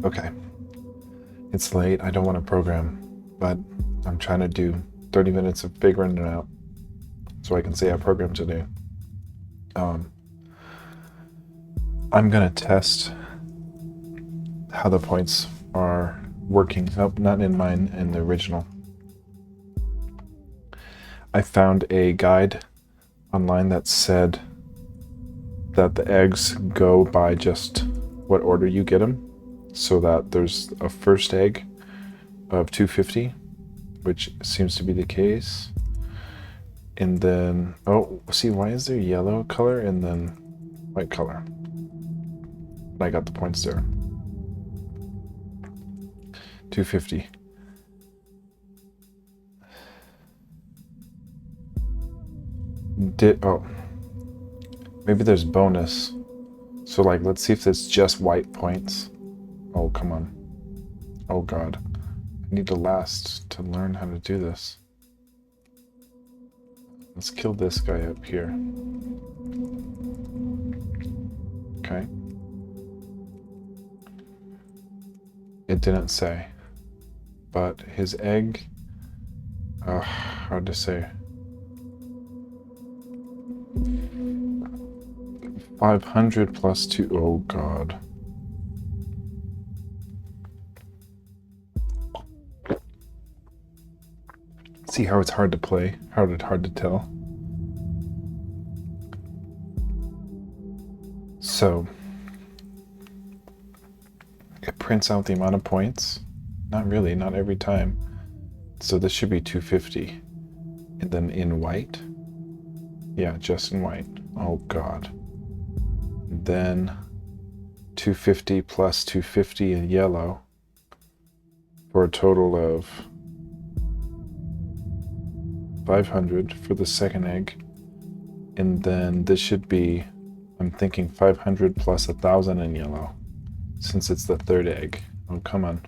Okay. It's late. I don't want to program, but I'm trying to do 30 minutes of figuring it out so I can say I programmed today. I'm going to test how the points are working. Oh, not in mine, in the original. I found a guide online that said that the eggs go by just what order you get them, so that there's a first egg of 250, which seems to be the case. And then, oh, see, why is there yellow color and then white color? I got the points there. 250. Oh, maybe there's bonus. So like, let's see if it's just white points. Oh, come on. Oh God. I need to last to learn how to do this. Let's kill this guy up here. Okay. It didn't say. But his egg... hard to say. 500 plus 2... Oh, God. See how it's hard to play? Hard to tell? So... it prints out the amount of points. Not really, not every time. So this should be 250. And then in white? Yeah, just in white. Oh God. Then 250 plus 250 in yellow for a total of 500 for the second egg. And then this should be, I'm thinking 500 plus 1,000 in yellow, since it's the third egg. Oh, come on.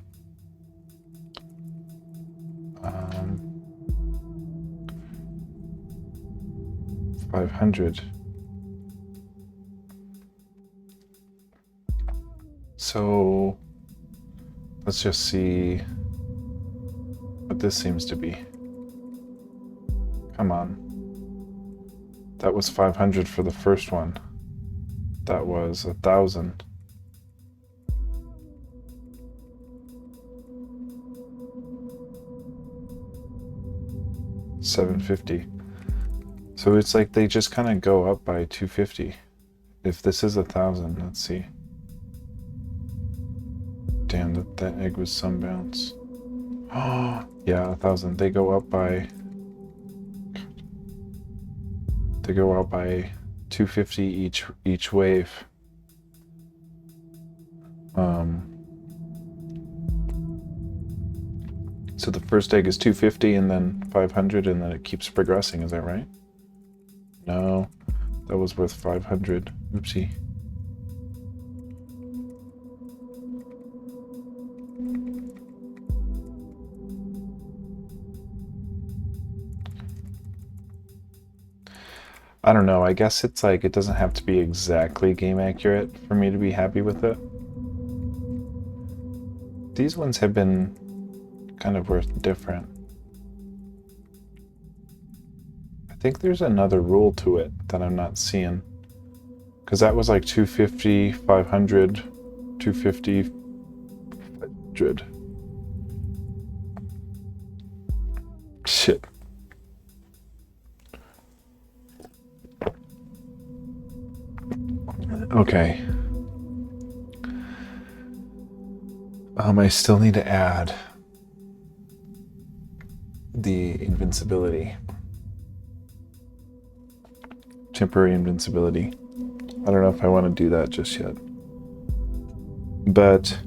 500. So let's just see what this seems to be. Come on. That was 500 for the first one. That was 1,000. $750. So it's like they just kind of go up by 250. If this is 1,000, let's see. Damn, that egg was some bounce. Oh, yeah, 1,000. They go up by 250 each wave. So the first egg is 250 and then 500 and then it keeps progressing, is that right? No, that was worth 500. Oopsie. I don't know, I guess it's like it doesn't have to be exactly game accurate for me to be happy with it. These ones have been kind of worth different. I think there's another rule to it that I'm not seeing. Because that was like 250, 500, 250, 500. Shit. Okay. I still need to add the invincibility. Temporary invincibility. I don't know if I want to do that just yet. But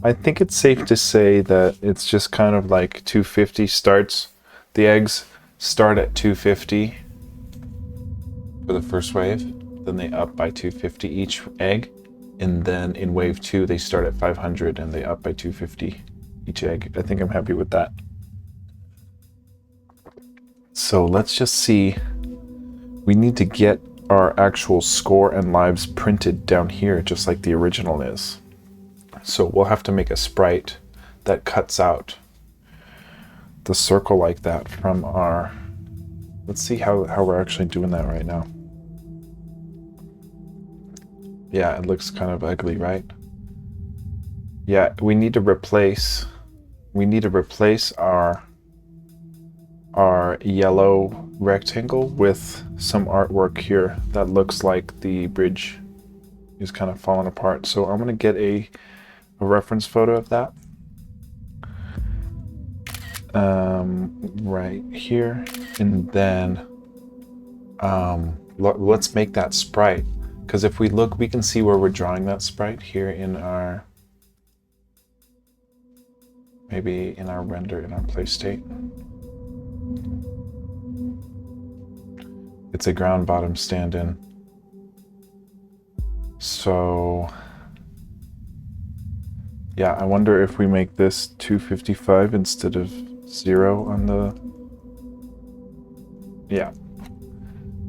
I think it's safe to say that it's just kind of like 250 starts. The eggs start at 250 for the first wave. Then they up by 250 each egg. And then in wave 2, they start at 500 and they up by 250 each egg. I think I'm happy with that. So let's just see. We need to get our actual score and lives printed down here, just like the original is. So we'll have to make a sprite that cuts out the circle like that from our, let's see how we're actually doing that right now. Yeah, it looks kind of ugly, right? Yeah, we need to replace our yellow rectangle with some artwork here that looks like the bridge is kind of falling apart. So I'm going to get a reference photo of that. Right here, and then let's make that sprite, because if we look, we can see where we're drawing that sprite here in our, maybe in our render, in our play state. It's a ground bottom stand-in. So yeah, I wonder if we make this 255 instead of 0 on the, yeah.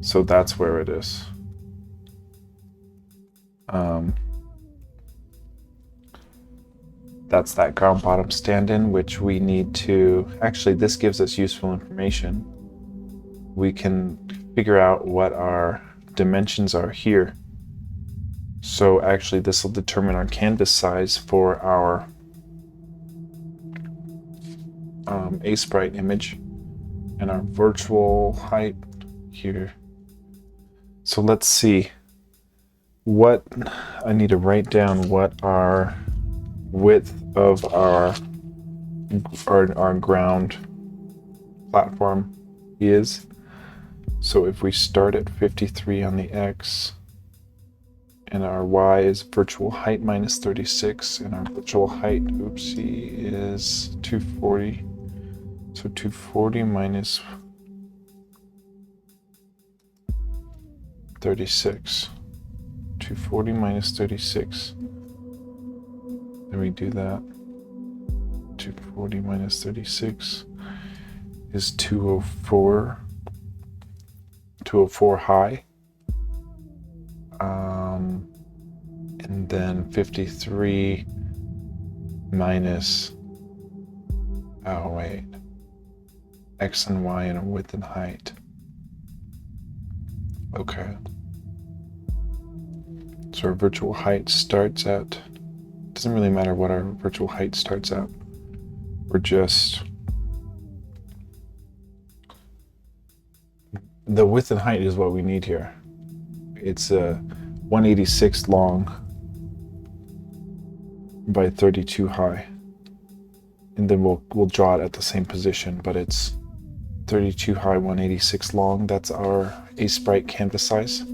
So that's where it is. That's that ground bottom stand-in, which we need to, actually this gives us useful information. We can figure out what our dimensions are here. So actually this will determine our canvas size for our A-sprite image and our virtual height here. So let's see what I need to write down, what our width of our ground platform is. So if we start at 53 on the X, and our Y is virtual height minus 36, and our virtual height, oopsie, is 240. So 240 minus 36. 240 minus 36. Then we do that. 240 minus 36 is 204. 204 high. And then 53 minus, oh wait, X and Y and width and height. Okay. So our virtual height starts at, doesn't really matter what our virtual height starts at. We're just, the width and height is what we need here. It's a 186 long by 32 high. And then we'll draw it at the same position, but it's 32 high, 186 long. That's our A-sprite canvas size.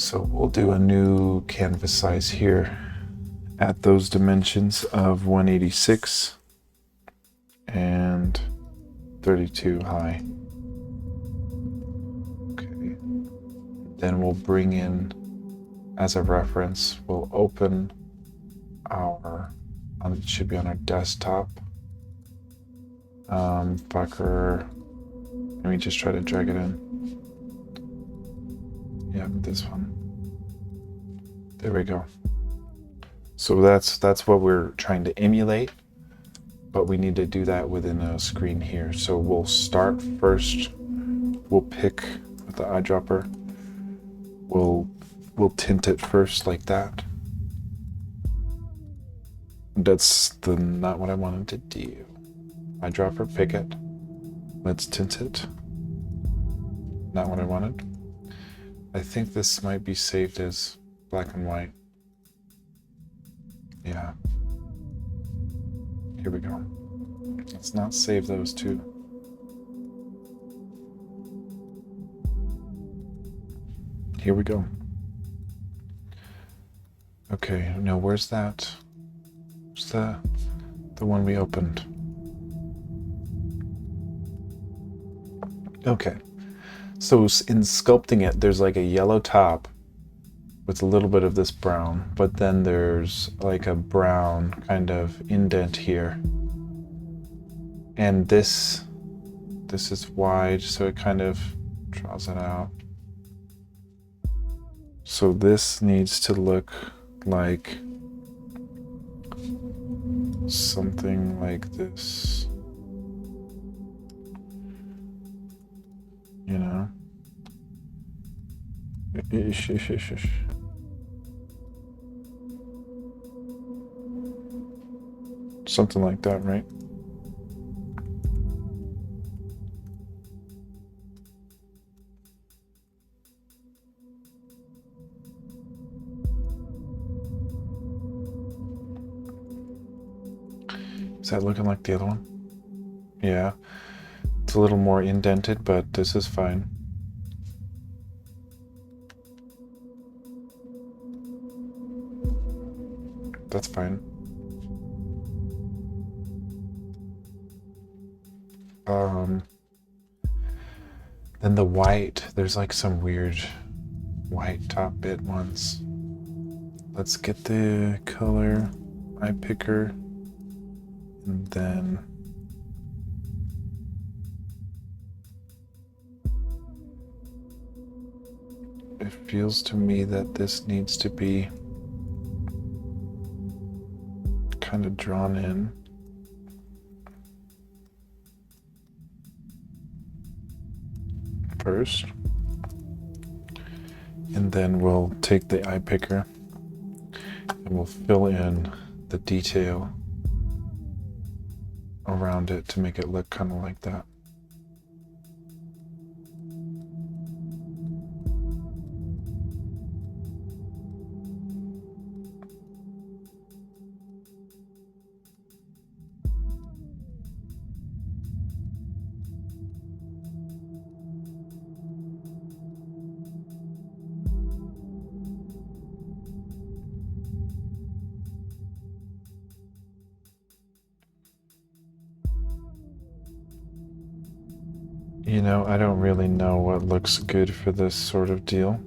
So we'll do a new canvas size here at those dimensions of 186 and 32 high. Okay. Then we'll bring in, as a reference, we'll open our, it should be on our desktop. Fucker. Let me just try to drag it in. Yeah, this one. There we go. So that's what we're trying to emulate, but we need to do that within a screen here. So we'll start first. We'll pick with the eyedropper. We'll tint it first like that. That's not what I wanted to do. Eyedropper, pick it. Let's tint it. Not what I wanted. I think this might be saved as black and white. Yeah. Here we go. Let's not save those two. Here we go. Okay, now where's that? Where's the one we opened? Okay. So in sculpting it, there's like a yellow top with a little bit of this brown, but then there's like a brown kind of indent here. And this is wide, so it kind of draws it out. So this needs to look like something like this. You know? Ish, ish, ish, ish. Something like that, right? Is that looking like the other one? Yeah. It's a little more indented, but this is fine. That's fine. Then the white, there's like some weird white top bit ones. Let's get the color eye picker, and then it feels to me that this needs to be kind of drawn in. First, and then we'll take the eye picker and we'll fill in the detail around it to make it look kind of like that. You know, I don't really know what looks good for this sort of deal.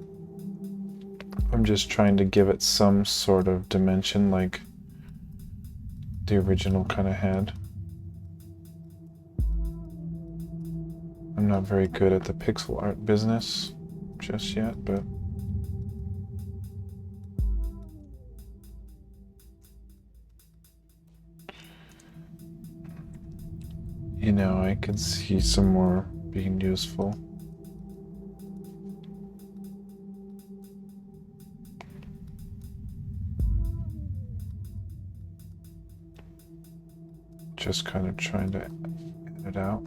I'm just trying to give it some sort of dimension like the original kind of had. I'm not very good at the pixel art business just yet, but you know, I can see some more being useful. Just kind of trying to edit it out.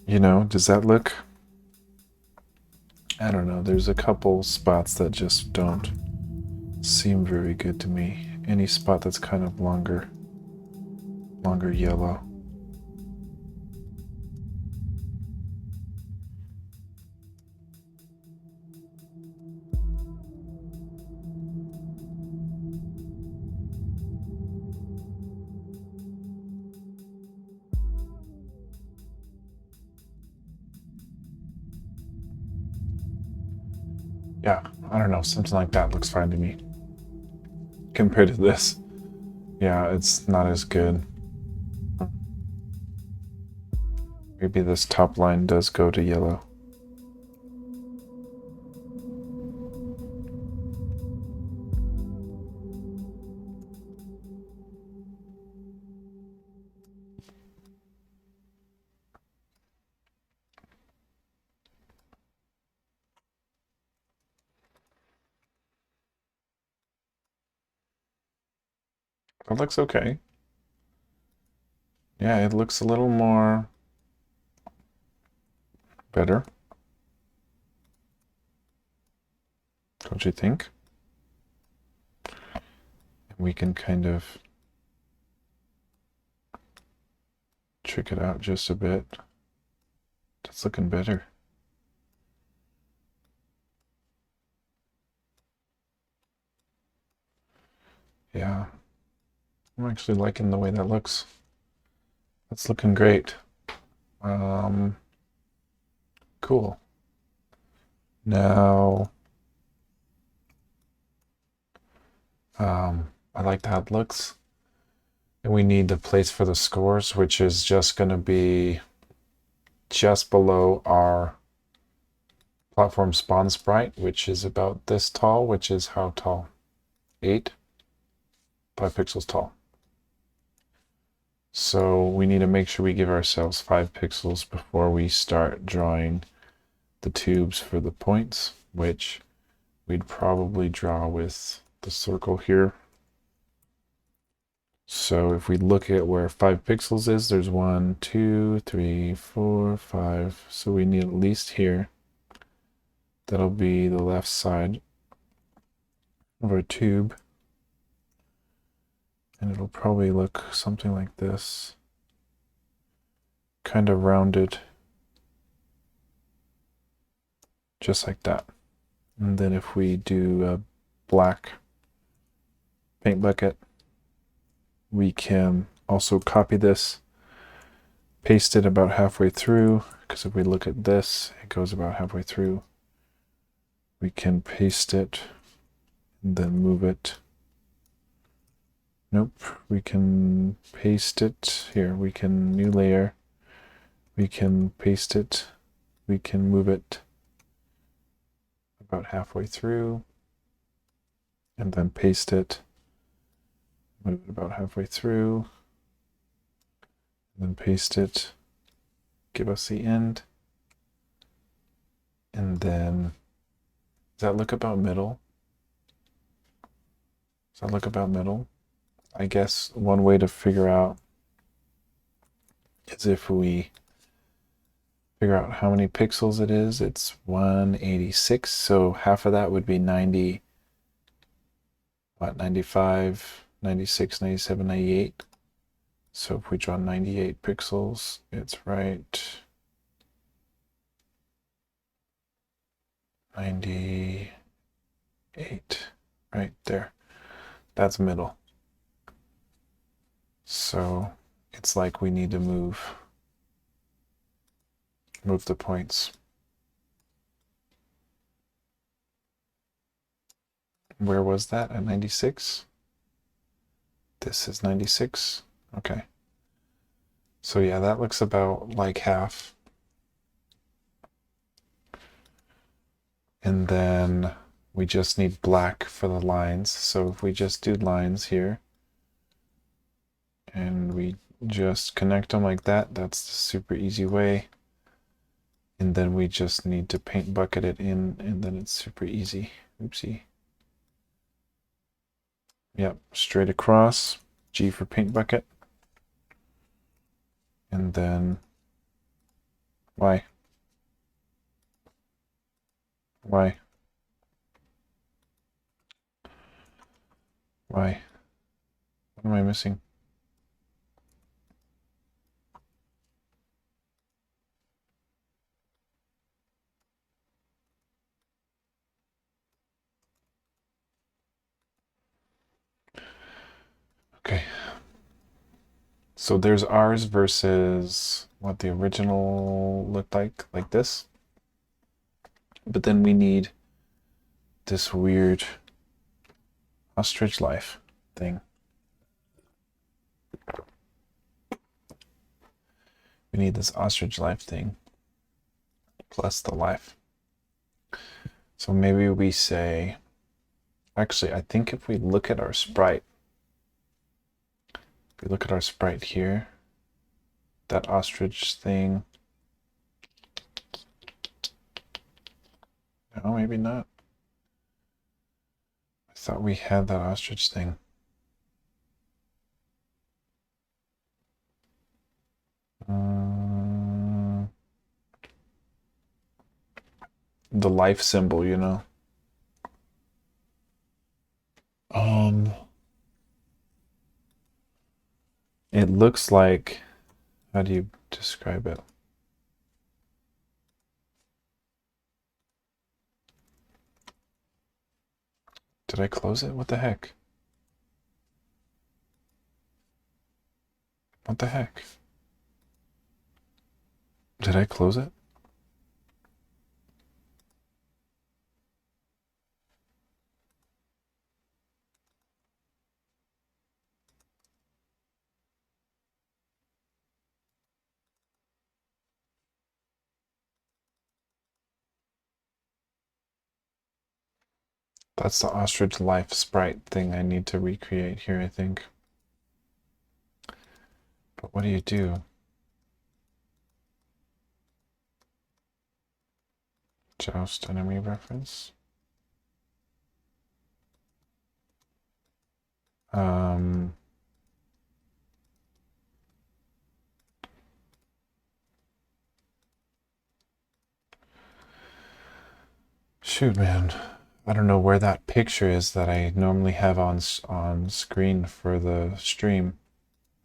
You know, does that look? I don't know. There's a couple spots that just don't seem very good to me. Any spot that's kind of longer yellow. Yeah, I don't know. Something like that looks fine to me. Compared to this, yeah, it's not as good. Maybe this top line does go to yellow. It looks okay. Yeah, it looks a little more better. Don't you think? We can kind of trick it out just a bit. That's looking better. Yeah, I'm actually liking the way that looks. That's looking great. Cool. Now, I like how it looks. And we need the place for the scores, which is just going to be just below our platform spawn sprite, which is about this tall, which is how tall? 5 pixels tall. So we need to make sure we give ourselves 5 pixels before we start drawing the tubes for the points, which we'd probably draw with the circle here. So if we look at where 5 pixels is, there's 1, 2, 3, 4, 5. So we need at least here. That'll be the left side of our tube. And it'll probably look something like this. Kind of rounded. Just like that. And then if we do a black paint bucket, we can also copy this, paste it about halfway through, because if we look at this, it goes about halfway through. We can paste it and then move it. Nope, we can paste it here. We can new layer. We can paste it. We can move it about halfway through and then paste it. Move it about halfway through and then paste it. Give us the end. And then, does that look about middle? Does that look about middle? I guess one way to figure out is if we figure out how many pixels it is. It's 186, so half of that would be 90, 95, 96, 97, 98. So if we draw 98 pixels, it's right 98, right there. That's middle. So it's like we need to move the points. Where was that? At 96? This is 96. Okay. So yeah, that looks about like half. And then we just need black for the lines. So if we just do lines here, and we just connect them like that, that's the super easy way. And then we just need to paint bucket it in, and then it's super easy. Oopsie. Yep, straight across, G for paint bucket. And then Y. Why? What am I missing? Okay. So there's ours versus what the original looked like this. But then we need this weird ostrich life thing. We need this ostrich life thing plus the life. So maybe we say, actually, I think if we look at our sprite, here, that ostrich thing, no, maybe not. I thought we had that ostrich thing. The life symbol, you know. It looks like, how do you describe it? Did I close it? What the heck? What the heck? Did I close it? That's the ostrich life sprite thing I need to recreate here, I think. But what do you do? Joust enemy reference. Shoot, man. I don't know where that picture is that I normally have on screen for the stream.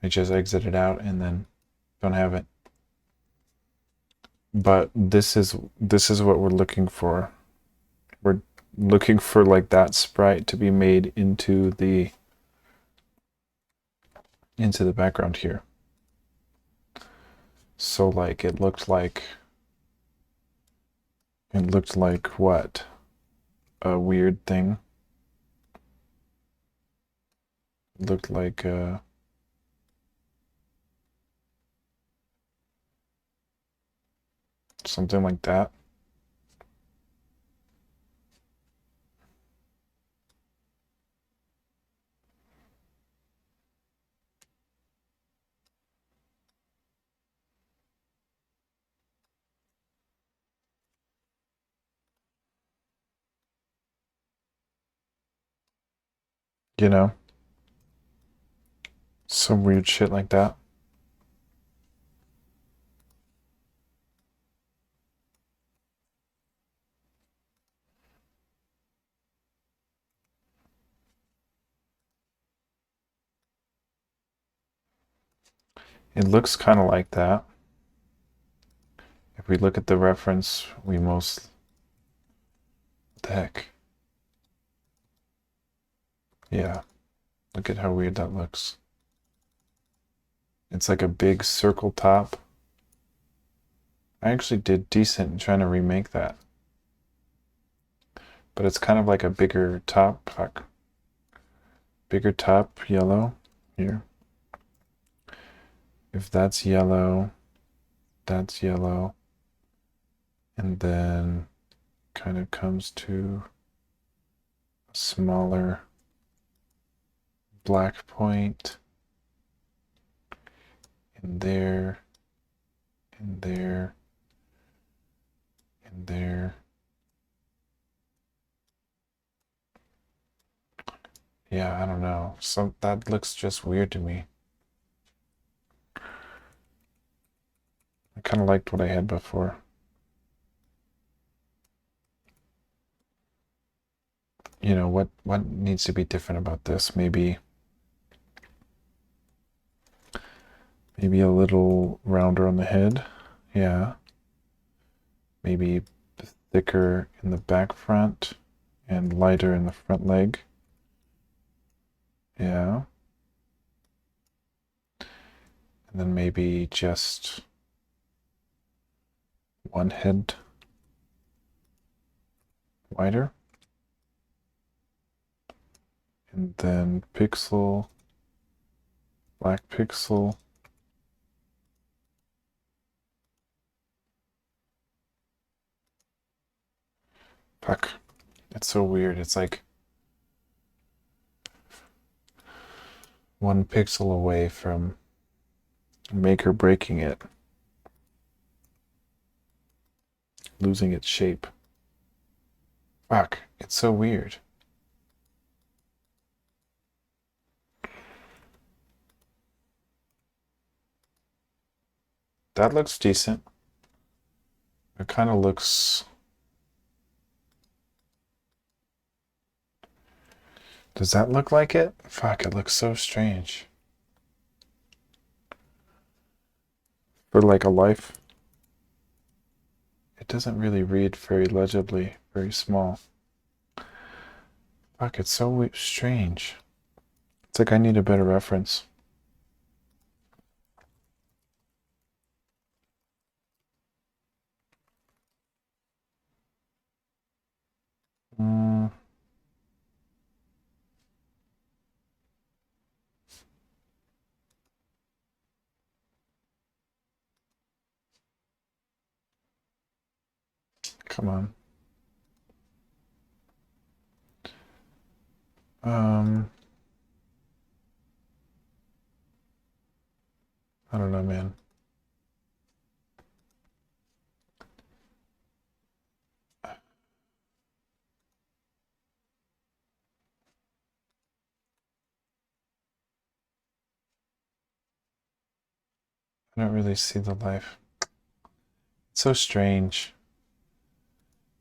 I just exited out and then don't have it. But this is what we're looking for. We're looking for like that sprite to be made into the background here. So like it looked like what? A weird thing. It looked like something like that. You know? Some weird shit like that. It looks kind of like that. If we look at the reference, we most... What the heck? Yeah. Look at how weird that looks. It's like a big circle top. I actually did decent in trying to remake that. But it's kind of like a bigger top. Fuck. Bigger top, yellow. Here. If that's yellow, that's yellow. And then kind of comes to a smaller black point. And there. And there. And there. Yeah, I don't know. That looks just weird to me. I kind of liked what I had before. You know, what needs to be different about this? Maybe a little rounder on the head. Yeah. Maybe thicker in the back front and lighter in the front leg. Yeah. And then maybe just one head wider. And then pixel, black pixel. Fuck. It's so weird. It's like 1 pixel away from make or breaking it. Losing its shape. Fuck. It's so weird. That looks decent. It kind of looks... Does that look like it? Fuck, it looks so strange. For like a life. It doesn't really read very legibly, very small. Fuck, it's so strange. It's like I need a better reference. Mm. Come on. I don't know, man. I don't really see the life. It's so strange.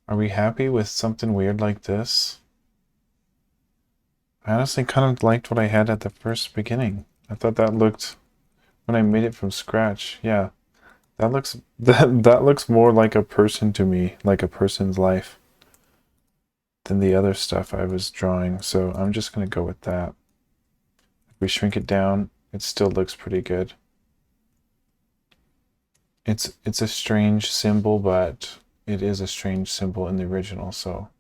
Are we happy with something weird like this? I honestly kind of liked what I had at the first beginning. I thought that looked, when I made it from scratch, yeah, that looks that looks more like a person to me, like a person's life, than the other stuff I was drawing. So I'm just gonna go with that. If we shrink it down, it still looks pretty good. It's a strange symbol, but it is a strange symbol in the original, so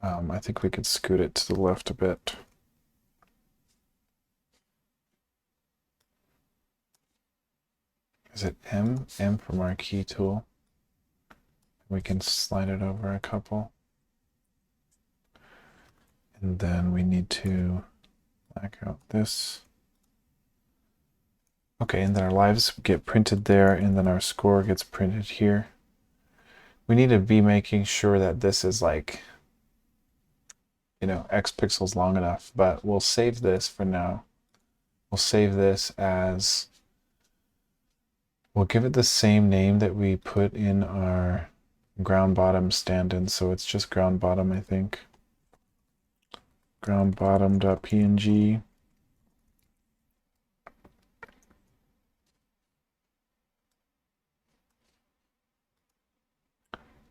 I think we could scoot it to the left a bit. Is it M? M from our key tool. We can slide it over a couple. And then we need to black out this. Okay, and then our lives get printed there, and then our score gets printed here. We need to be making sure that this is like, you know, X pixels long enough, but we'll save this for now. We'll save this as, we'll give it the same name that we put in our ground bottom stand-in, so it's just ground bottom, I think. Groundbottom.png.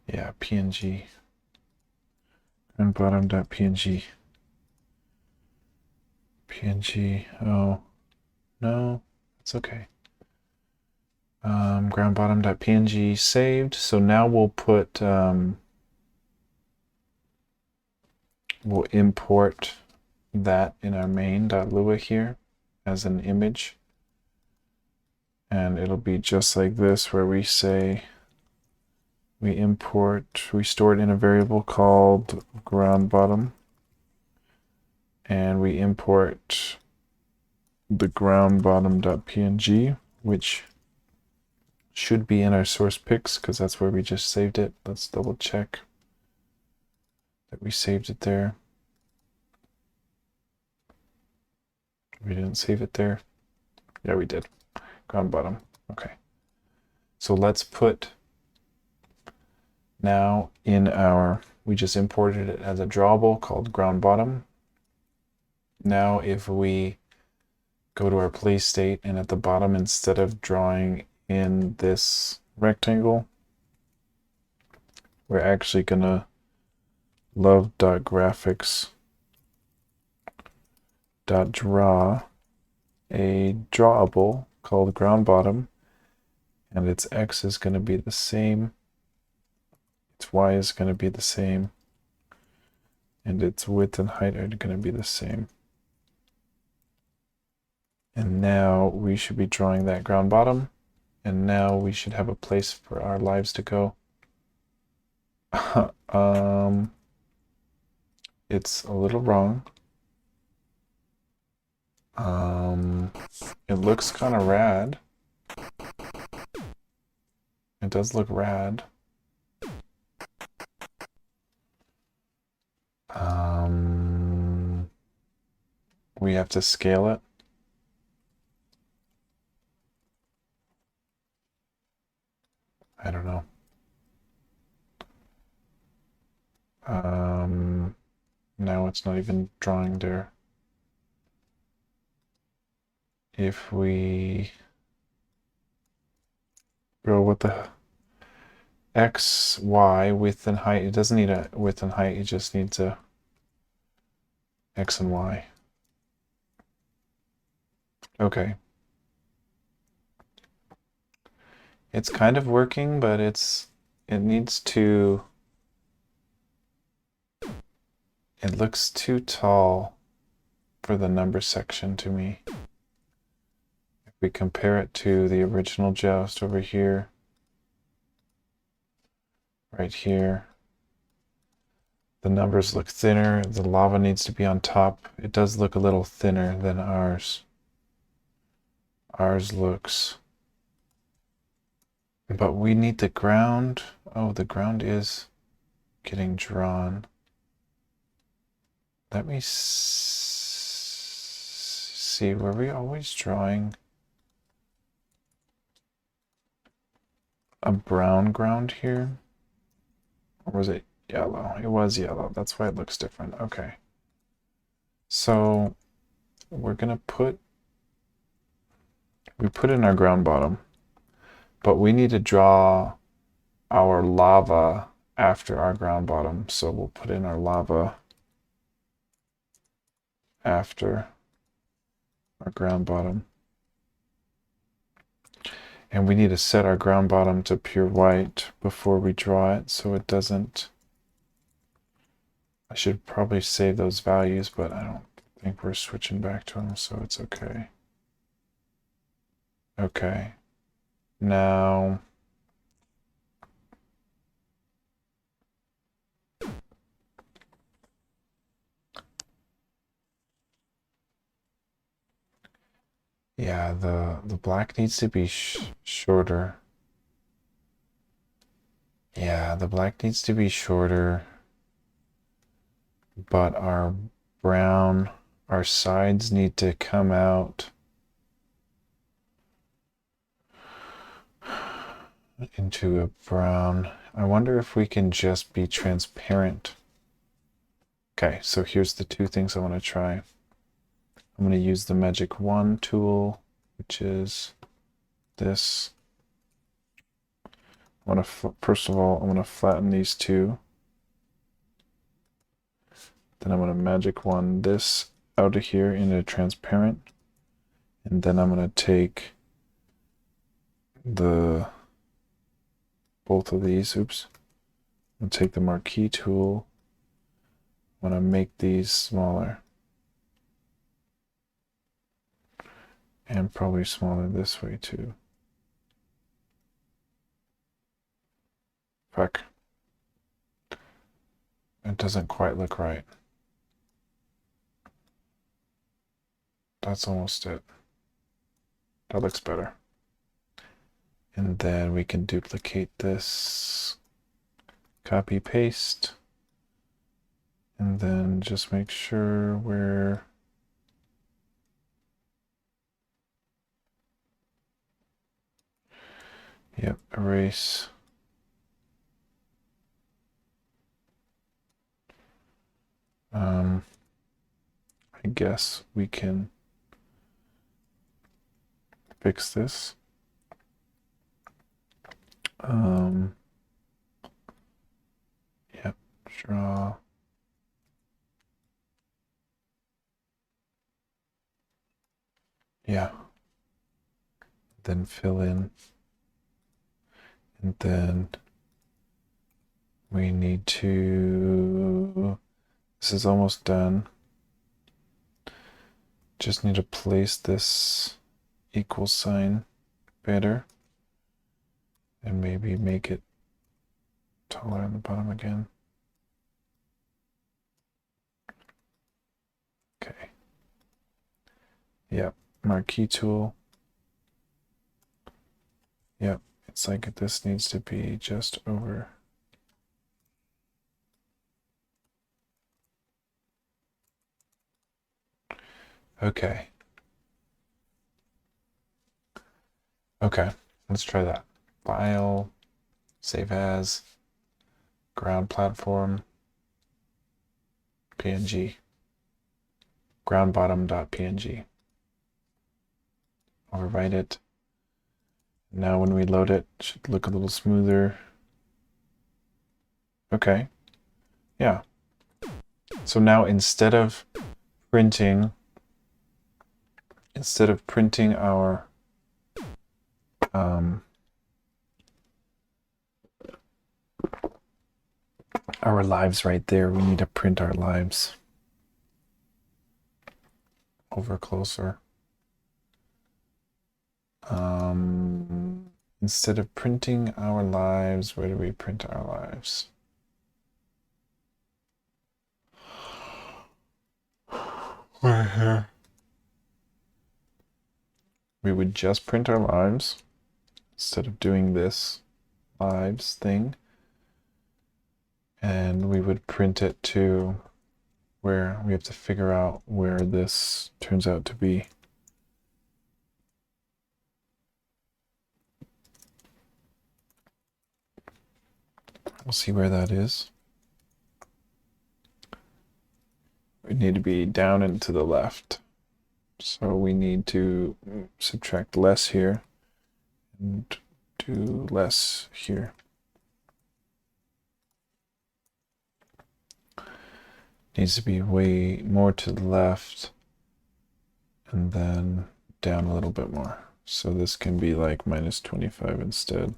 Yeah, PNG. Groundbottom.png. PNG. Oh, no, it's okay. Groundbottom.png saved. So now we'll put, we'll import that in our main.lua here as an image. And it'll be just like this, where we say, we store it in a variable called groundbottom. And we import the groundbottom.png, which should be in our source pics because that's where we just saved it. Let's double check that we saved it there. We didn't save it there. Yeah, we did. Ground bottom. Okay. So let's put now in our, we just imported it as a drawable called ground bottom. Now if we go to our play state and at the bottom, instead of drawing in this rectangle, we're actually gonna love.graphics.draw a drawable called ground bottom, and its X is going to be the same, its Y is going to be the same, and its width and height are going to be the same. And now we should be drawing that ground bottom, and now we should have a place for our lives to go. It's a little wrong. It looks kind of rad. It does look rad. We have to scale it. I don't know. Now it's not even drawing there. If we go with the X, Y, width and height, it doesn't need a width and height, it just needs a X and Y. Okay. It's kind of working, but it needs to, it looks too tall for the number section to me. If we compare it to the original Joust over here, right here, The numbers look thinner. The lava needs to be on top. It does look a little thinner than ours. Ours looks... But we need the ground. Oh, the ground is getting drawn. Let me see. Were we always drawing a brown ground here? Or was it yellow? It was yellow. That's why it looks different. Okay. So we're going to we put in our ground bottom, but we need to draw our lava after our ground bottom. So we'll put in our lava after our ground bottom. And we need to set our ground bottom to pure white before we draw it so it doesn't... I should probably save those values, but I don't think we're switching back to them, so it's okay. Okay. Now... Yeah, the black needs to be shorter. Yeah, the black needs to be shorter. But our brown, our sides need to come out into a brown. I wonder if we can just be transparent. Okay, so here's the two things I want to try. I'm going to use the magic wand tool, which is this. I want to, first of all, I want to flatten these two. Then I'm going to magic wand this out of here into transparent. And then I'm going to take both of these, oops. I'm going to take the marquee tool. I'm going to make these smaller. And probably smaller this way too. Fuck. It doesn't quite look right. That's almost it. That looks better. And then we can duplicate this, copy paste, and then just make sure we're erase. I guess we can fix this. Yep, draw. Yeah. Then fill in. And then we need to, this is almost done. Just need to place this equal sign better and maybe make it taller on the bottom again. Okay. Yep, marquee tool. Yep, it's like this needs to be just over. Okay. Okay, let's try that. File, save as, ground platform, PNG, groundbottom.png. Overwrite it. Now when we load it, it should look a little smoother. Okay, yeah. So now instead of printing our lives right there, we need to print our lives over closer. Instead of printing our lives, where do we print our lives? right here. We would just print our lives instead of doing this lives thing. And we would print it to where we have to figure out where this turns out to be. We'll see where that is. We need to be down and to the left. So we need to subtract less here and do less here. Needs to be way more to the left and then down a little bit more. So this can be like minus 25 instead.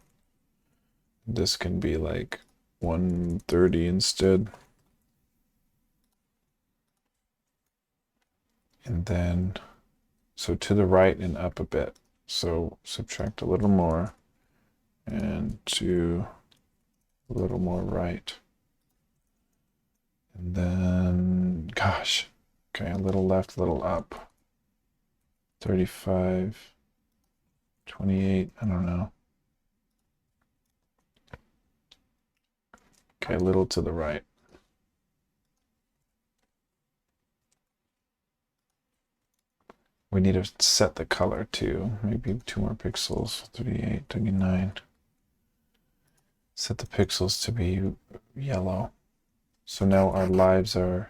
This can be like 130 instead. And then, so to the right and up a bit. So subtract a little more and to a little more right. And then, gosh, okay, a little left, a little up. 35, 28, I don't know. Okay, a little to the right. We need to set the color too. Maybe 2 more pixels, 38, 39. Set the pixels to be yellow. So now our lives are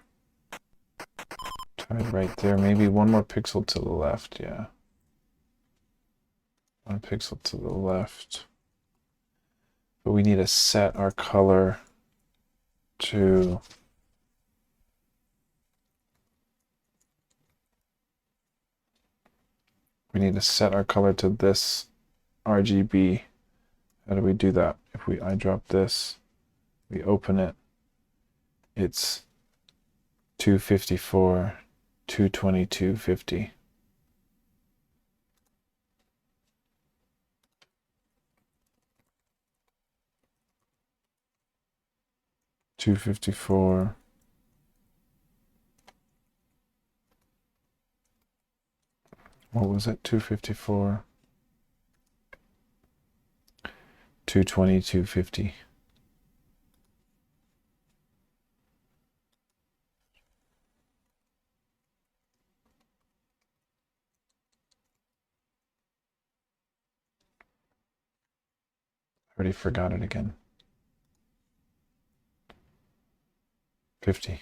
tied right there. Maybe 1 more pixel to the left, yeah. 1 pixel to the left. But we need to set our color to this RGB. How do we do that? If we eyedrop this, we open it, it's 254, 222.50. $254. What was it? 254. 222.50. I already forgot it again. 50.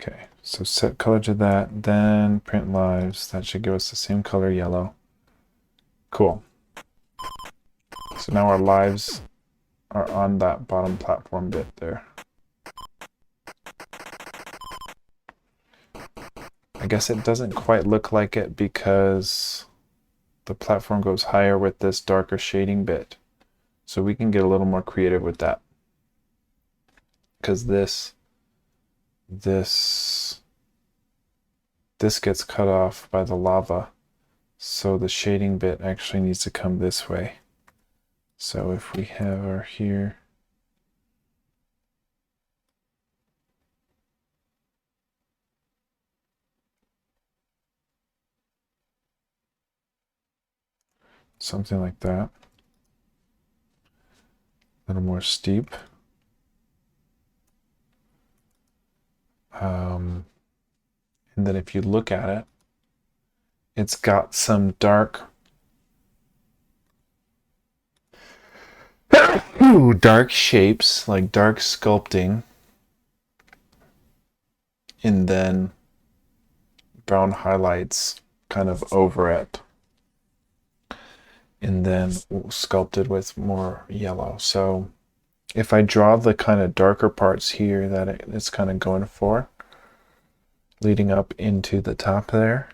Okay, so set color to that, then print lives. That should give us the same color, yellow. Cool. So now our lives are on that bottom platform bit there. I guess it doesn't quite look like it because the platform goes higher with this darker shading bit. So we can get a little more creative with that. Because this gets cut off by the lava. So the shading bit actually needs to come this way. So if we have our here, something like that, a little more steep. And then if you look at it, it's got some dark shapes, like dark sculpting, and then brown highlights kind of over it, and then sculpted with more yellow. So if I draw the kind of darker parts here that it's kind of going for, leading up into the top there,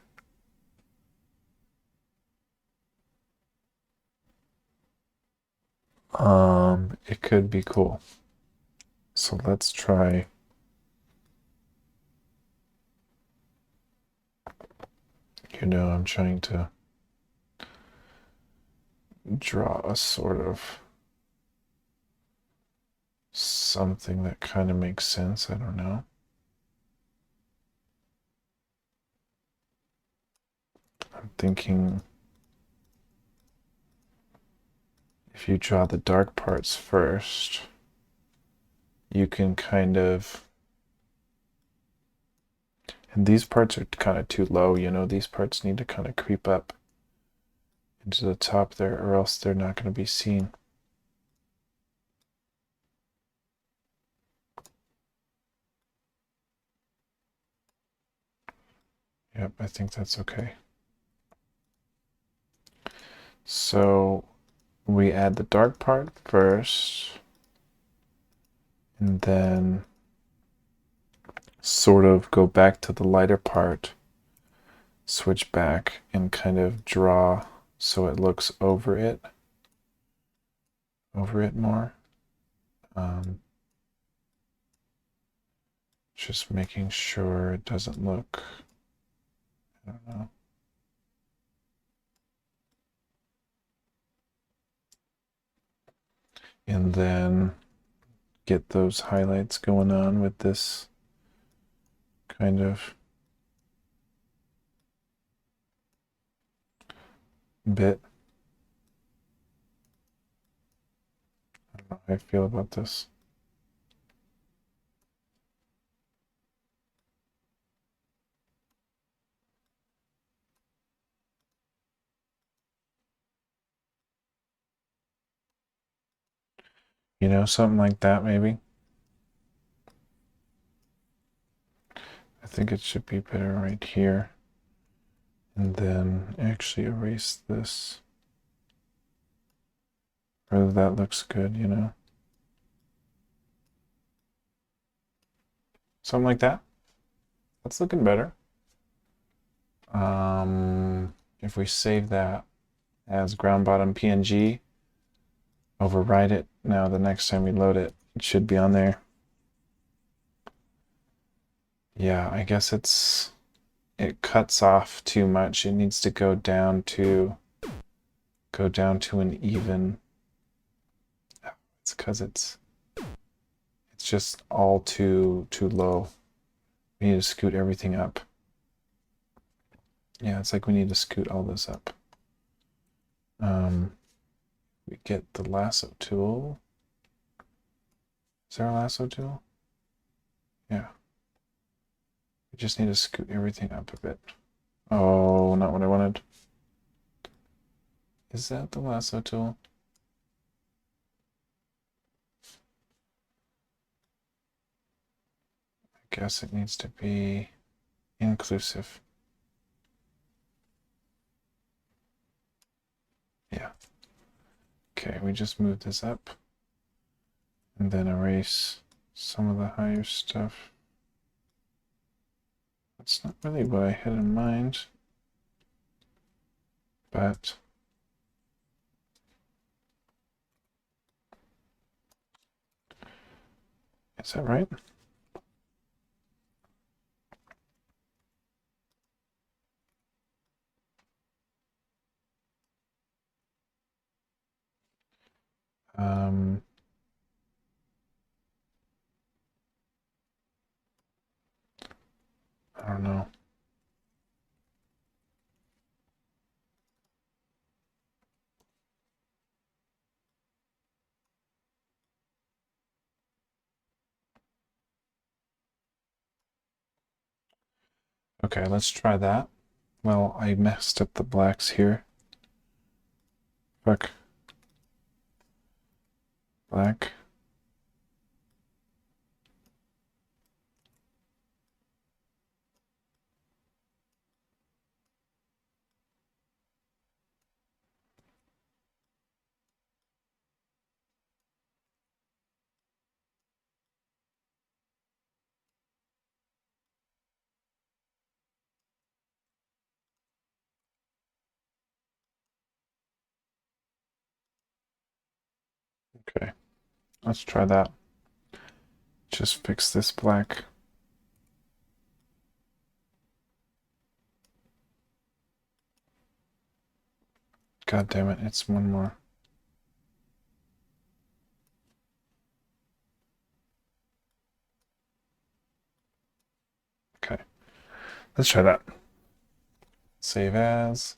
it could be cool. So let's try. I'm trying to draw a sort of something that kind of makes sense. I don't know. I'm thinking if you draw the dark parts first, you can kind of, and these parts are kind of too low, you know, these parts need to kind of creep up into the top there, or else they're not going to be seen. Yep, I think that's okay. So we add the dark part first, and then sort of go back to the lighter part, switch back, and kind of draw so it looks over it more. Just making sure it doesn't look, I don't know. And then get those highlights going on with this kind of bit. I don't know how I feel about this. You know, something like that maybe. I think it should be better right here. And then actually erase this. Whether that looks good, you know. Something like that. That's looking better. If we save that as ground bottom PNG, override it. Now the next time we load it, it should be on there. Yeah, I guess it cuts off too much. It needs to go down to an even. It's because it's just all too low. We need to scoot everything up. Yeah, it's like we need to scoot all this up. We get the lasso tool. Is there a lasso tool? Yeah. We just need to scoot everything up a bit. Oh, not what I wanted. Is that the lasso tool? I guess it needs to be inclusive. Yeah. Okay, we just move this up and then erase some of the higher stuff. That's not really what I had in mind, but is that right? I don't know. Okay, let's try that. Well, I messed up the blacks here. Fuck. Black. Okay, let's try that. Just fix this black. God damn it, it's one more. Let's try that. Save as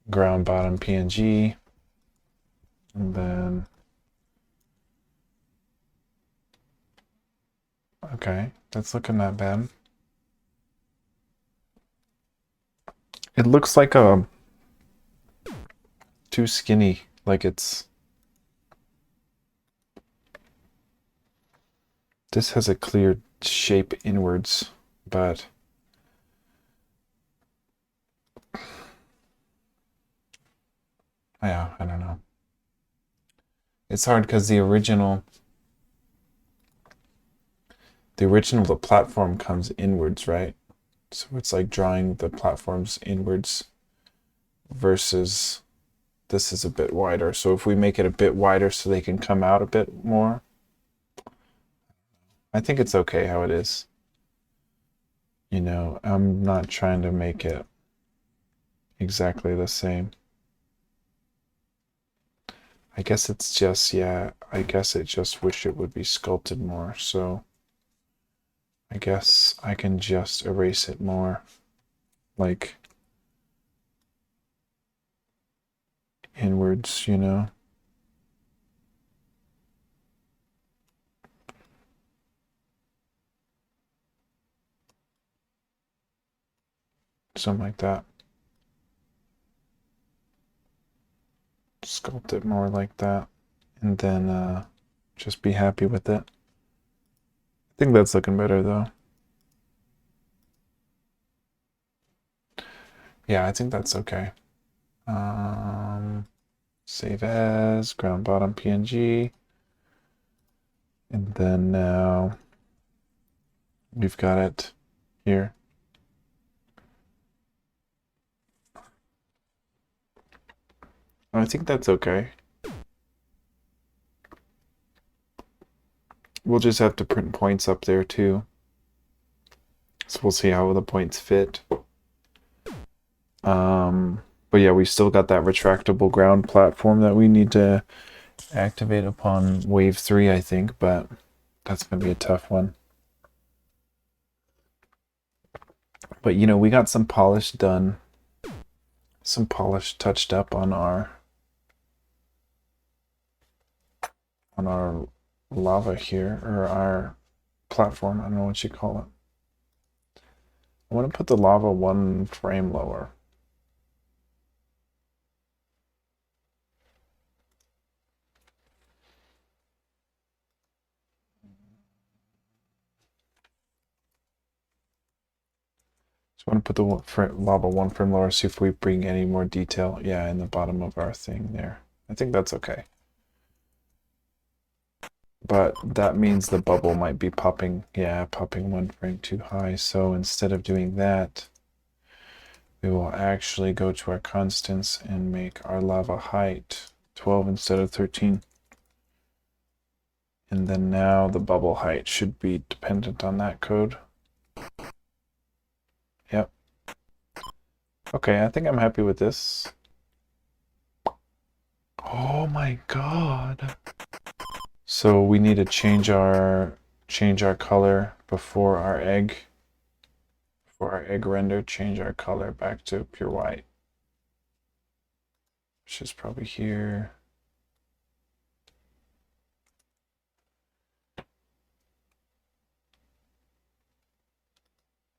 ground bottom PNG, and then okay, that's looking not bad. It looks like too skinny, like it's. This has a clear shape inwards, but yeah, I don't know. It's hard because the original the platform comes inwards, right? So it's like drawing the platforms inwards versus this is a bit wider. So if we make it a bit wider so they can come out a bit more, I think it's okay how it is. You know, I'm not trying to make it exactly the same. I guess it's just, yeah, I guess I just wish it would be sculpted more. So I guess I can just erase it more, like inwards, you know? Something like that. Sculpt it more like that. And then just be happy with it. I think that's looking better though. Yeah, I think that's okay. Save as, ground bottom PNG. And then now we've got it here. I think that's okay. We'll just have to print points up there too. So we'll see how the points fit. But yeah, we still got that retractable ground platform that we need to activate upon wave 3, I think, but that's going to be a tough one. But you know, we got some polish done, some polish touched up on our lava here, or our platform, I don't know what you call it. I want to put the lava 1 frame lower. So I want to put the lava 1 frame lower, see if we bring any more detail. Yeah, in the bottom of our thing there. I think that's okay. But that means the bubble might be popping, yeah, popping 1 frame too high. So instead of doing that, we will actually go to our constants and make our lava height 12 instead of 13. And then now the bubble height should be dependent on that code. Yep. Okay, I think I'm happy with this. Oh my god. So we need to change our color before our egg. For our egg render, change our color back to pure white. Which is probably here.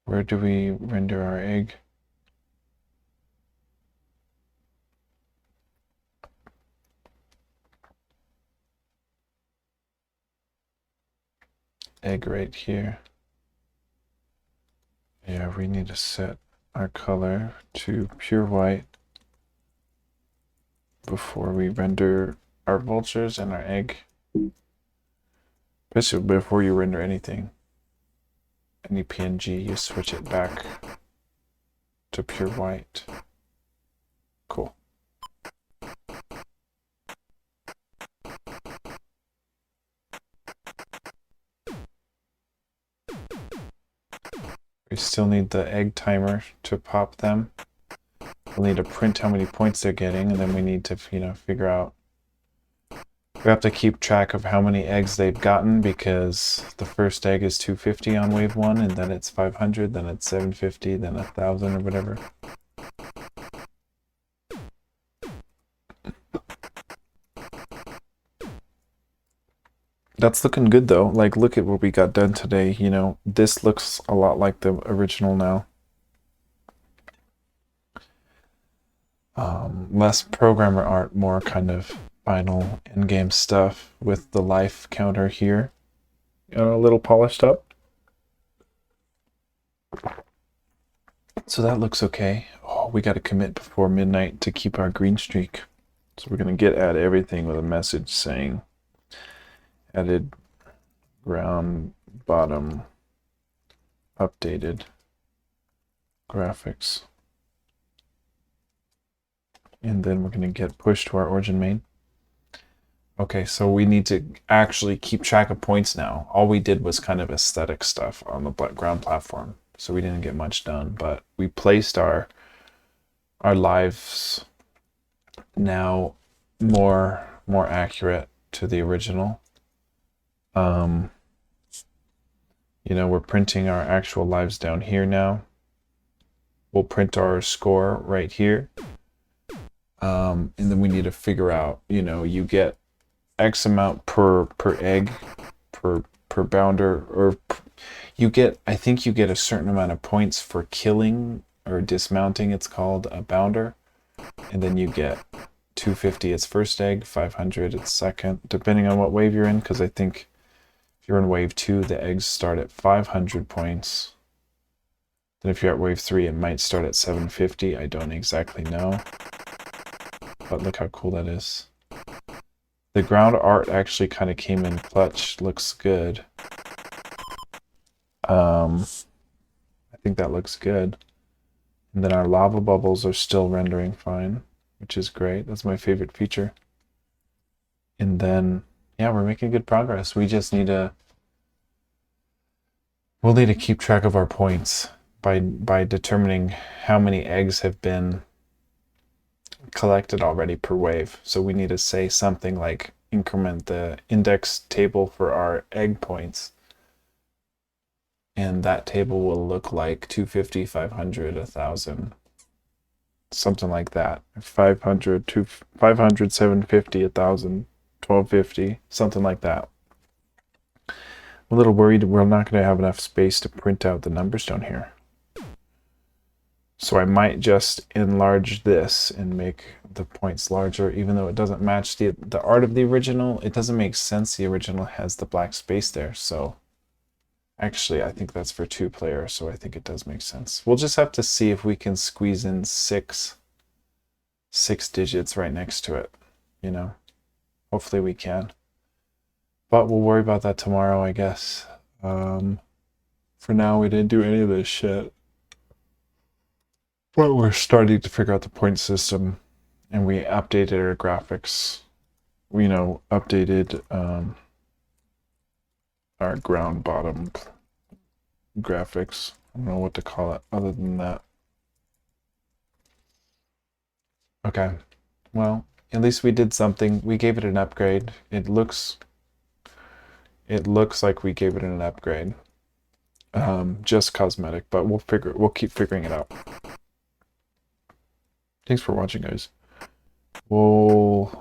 Where do we render our egg? Egg right here. Yeah, we need to set our color to pure white before we render our vultures and our egg. Basically, before you render anything, any PNG, you switch it back to pure white. Cool. We still need the egg timer to pop them. We'll need to print how many points they're getting, and then we need to, you know, figure out We have to keep track of how many eggs they've gotten, because the first egg is 250 on wave 1, and then it's 500, then it's 750, then 1,000 or whatever. That's looking good though. Like, look at what we got done today. You know, this looks a lot like the original now. Less programmer art, more kind of final in-game stuff with the life counter here. A little polished up. So that looks okay. Oh, we got to commit before midnight to keep our green streak. So we're going to add everything with a message saying added ground bottom updated graphics. And then we're going to get pushed to our origin main. Okay, so we need to actually keep track of points now. All we did was kind of aesthetic stuff on the ground platform, so we didn't get much done, but we placed our lives now more accurate to the original. You know, we're printing our actual lives down here now. We'll print our score right here. And then we need to figure out, you know, you get X amount per egg, per bounder, or you get, I think you get a certain amount of points for killing or dismounting, it's called a bounder. And then you get 250 its first egg, 500 its second, depending on what wave you're in, because I think if you're in wave 2, the eggs start at 500 points. Then if you're at wave 3, it might start at 750. I don't exactly know. But look how cool that is. The ground art actually kind of came in clutch. Looks good. I think that looks good. And then our lava bubbles are still rendering fine, which is great. That's my favorite feature. And then, yeah, we're making good progress. We just need to... We'll need to keep track of our points by determining how many eggs have been collected already per wave. So we need to say something like increment the index table for our egg points, and that table will look like 250, 500, 1,000, something like that. 500 to 500, 750, 1,000, 1,250, something like that. I'm a little worried we're not going to have enough space to print out the numbers down here. So I might just enlarge this and make the points larger, even though it doesn't match the art of the original. It doesn't make sense. The original has the black space there. So actually, I think that's for 2 players. So I think it does make sense. We'll just have to see if we can squeeze in six digits right next to it. You know, hopefully we can. But we'll worry about that tomorrow, I guess. For now, we didn't do any of this shit. But we're starting to figure out the point system, and we updated our graphics. We, you know, updated our ground bottom graphics. I don't know what to call it other than that. Okay, well, at least we did something. We gave it an upgrade. It looks like we gave it an upgrade. Just cosmetic, but we'll keep figuring it out. Thanks for watching, guys. We'll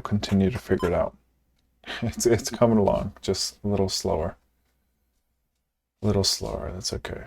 continue to figure it out. It's coming along, just a little slower. A little slower, that's okay.